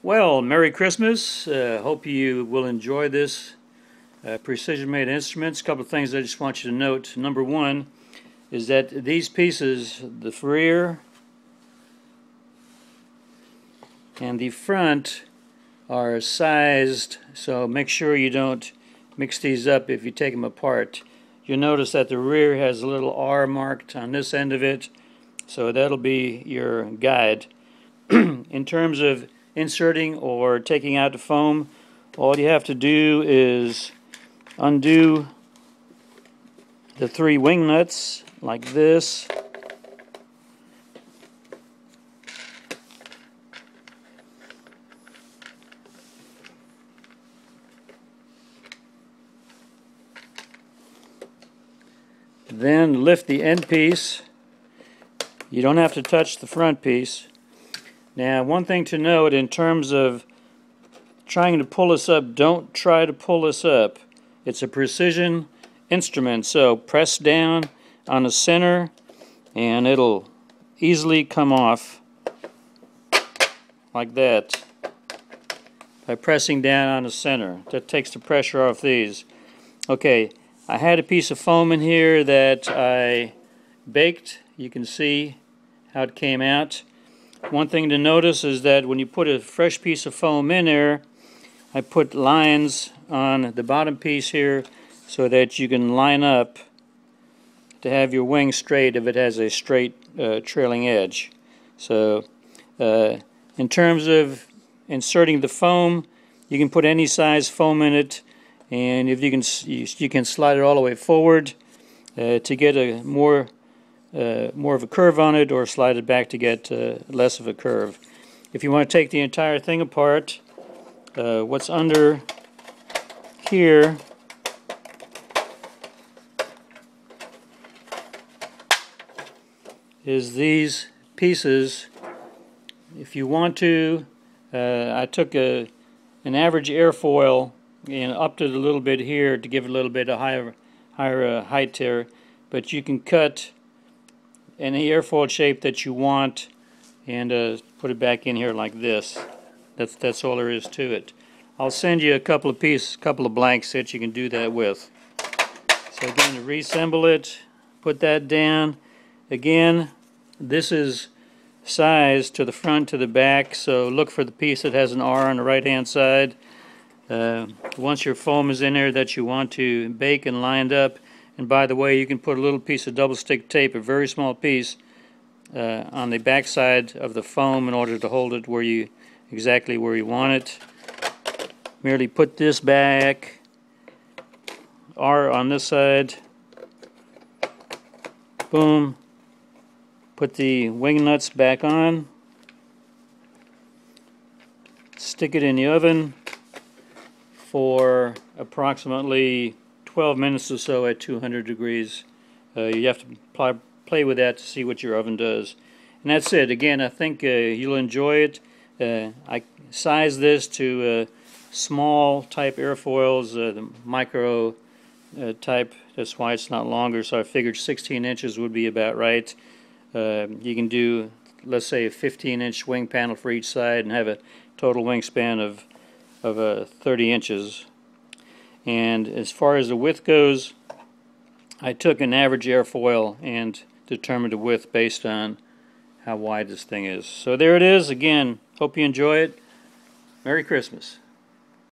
Well, Merry Christmas. Hope you will enjoy this precision-made instruments. A couple of things I just want you to note. Number one is that these pieces, the rear and the front, are sized, so make sure you don't mix these up if you take them apart. You'll notice that the rear has a little R marked on this end of it, so that'll be your guide. In terms of inserting or taking out the foam, all you have to do is undo the 3 wing nuts like this. Then lift the end piece. You don't have to touch the front piece. Now, one thing to note in terms of trying to pull this up, don't try to pull this up. It's a precision instrument, so press down on the center and it'll easily come off like that by pressing down on the center. That takes the pressure off these. Okay, I had a piece of foam in here that I baked. You can see how it came out. One thing to notice is that when you put a fresh piece of foam in there, I put lines on the bottom piece here so that you can line up to have your wing straight if it has a straight trailing edge. So in terms of inserting the foam, you can put any size foam in it, and if you can slide it all the way forward to get a more of a curve on it, or slide it back to get less of a curve. If you want to take the entire thing apart, what's under here is these pieces. If you want to, I took an average airfoil and upped it a little bit here to give it a little bit of higher height there, but you can cut any airfoil shape that you want and put it back in here like this. That's all there is to it. I'll send you a couple of blanks that you can do that with. So again, to reassemble it, put that down. Again, this is sized to the front to the back, so look for the piece that has an R on the right hand side. Once your foam is in there that you want to bake and lined up, and by the way, you can put a little piece of double stick tape, a very small piece, on the back side of the foam in order to hold it exactly where you want it. Merely put this back, R on this side, boom, put the wing nuts back on, stick it in the oven for approximately 12 minutes or so at 200 degrees. You have to play with that to see what your oven does. And that's it. Again, I think you'll enjoy it. I size this to small type airfoils, the micro type. That's why it's not longer, so I figured 16 inches would be about right. You can do, let's say, a 15-inch wing panel for each side and have a total wingspan of 30 inches. And as far as the width goes, I took an average airfoil and determined the width based on how wide this thing is. So there it is. Again, hope you enjoy it. Merry Christmas.